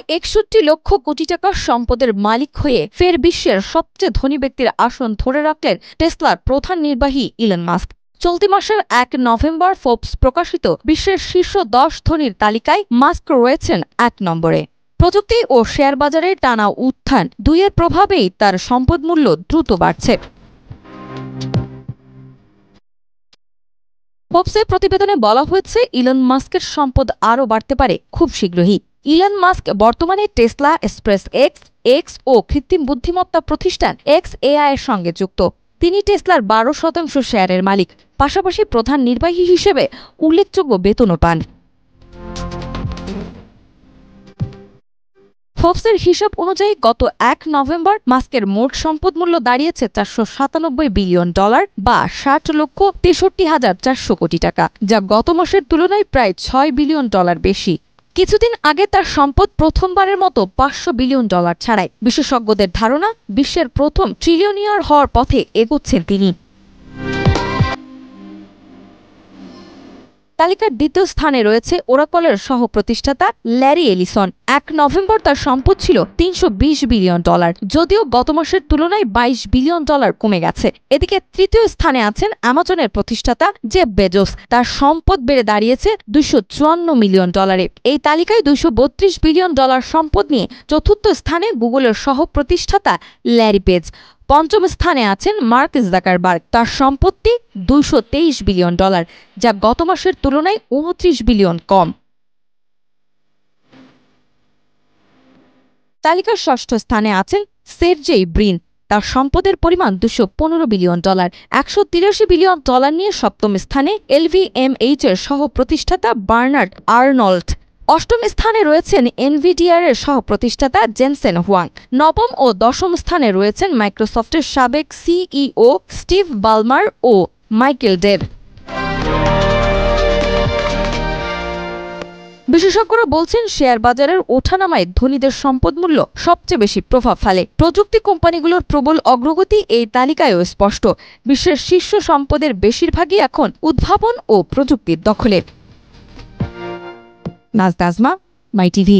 প্রায় ৬১ লক্ষ কোটি টাকার সম্পদের মালিক হয়ে ফের বিশ্বের সবচেয়ে ধনী ব্যক্তির আসন ধরে রাখলেন টেসলার প্রধান নির্বাহী ইলন মাস্ক। চলতি মাসের ১ নভেম্বর ফোর্বস প্রকাশিত বিশ্বের শীর্ষ ১০ ধনীর তালিকায় মাস্ক রয়েছেন ১ নম্বরে। প্রযুক্তি ও শেয়ার বাজারের টানা উত্থান দুইয়ের প্রভাবেই তার সম্পদ মূল্য দ্রুত বাড়ছে। ফোর্বসের প্রতিবেদনে বলা হয়েছে, ইলন মাস্কের সম্পদ আরও বাড়তে পারে খুব শীঘ্রই। ইলন মাস্ক বর্তমানে টেসলা, স্পেস এক্স ও কৃত্রিম বুদ্ধিমত্তা প্রতিষ্ঠান XAI এর সঙ্গে যুক্ত। তিনি টেসলার ১২% শেয়ারের মালিক, পাশাপাশি প্রধান নির্বাহী হিসেবে উল্লেখযোগ্য বেতনও পান। ফোর্বসের হিসাব অনুযায়ী গত ১ নভেম্বর মাস্কের মোট সম্পদ মূল্য দাঁড়িয়েছে $৪৯৭ বিলিয়ন বা ৬০,৬৩,৪০০ কোটি টাকা, যা গত মাসের তুলনায় প্রায় $৬ বিলিয়ন বেশি। কিছুদিন আগে তার সম্পদ প্রথমবারের মতো $৫০০ বিলিয়ন ছাড়ায়। বিশেষজ্ঞদের ধারণা, বিশ্বের প্রথম ট্রিলিয়নিয়ার হওয়ার পথে এগোচ্ছেন তিনি। তালিকার দ্বিতীয় স্থানে রয়েছে ওরাকলের সহ প্রতিষ্ঠাতা ল্যারি এলিসন। ১ নভেম্বর তার সম্পদ ছিল $৩২০ বিলিয়ন, যদিও গত মাসের তুলনায় $২২ বিলিয়ন কমে গেছে। এদিকে তৃতীয় স্থানে আছেন অ্যামাজনের প্রতিষ্ঠাতা জেফ বেজোস। তার সম্পদ বেড়ে দাঁড়িয়েছে $২৫৪ মিলিয়ন। এই তালিকায় $২৩২ বিলিয়ন সম্পদ নিয়ে চতুর্থ স্থানে গুগলের সহ প্রতিষ্ঠাতা ল্যারি পেজ। পঞ্চম স্থানে আছেন মার্ক জাকারবার্গ। তার সম্পত্তি $২২৩ বিলিয়ন, যা গত মাসের তুলনায় $২৯ বিলিয়ন কম। তালিকার ষষ্ঠ স্থানে আছেন সের্জেই ব্রিন। তার সম্পদের পরিমাণ $২১৫ বিলিয়ন। $১৮৩ বিলিয়ন নিয়ে সপ্তম স্থানে LVMH এর সহ প্রতিষ্ঠাতা বার্নার্ড আর্নল্ড। অষ্টম স্থানে রয়েছেন এনভিডিআর এর সহ প্রতিষ্ঠাতা জেনসেন হুয়াং। নবম ও দশম স্থানে রয়েছেন মাইক্রোসফটের সাবেক CEO স্টিভ বালমার ও মাইকেল ডেভ। বিশেষজ্ঞরা বলছেন, শেয়ার বাজারের ওঠানামায় ধনীদের সম্পদ মূল্য সবচেয়ে বেশি প্রভাব ফেলে। প্রযুক্তি কোম্পানিগুলোর প্রবল অগ্রগতি এই তালিকায়ও স্পষ্ট। বিশ্বের শীর্ষ সম্পদের বেশিরভাগই এখন উদ্ভাবন ও প্রযুক্তির দখলে। নাজমা, মাই টিভি।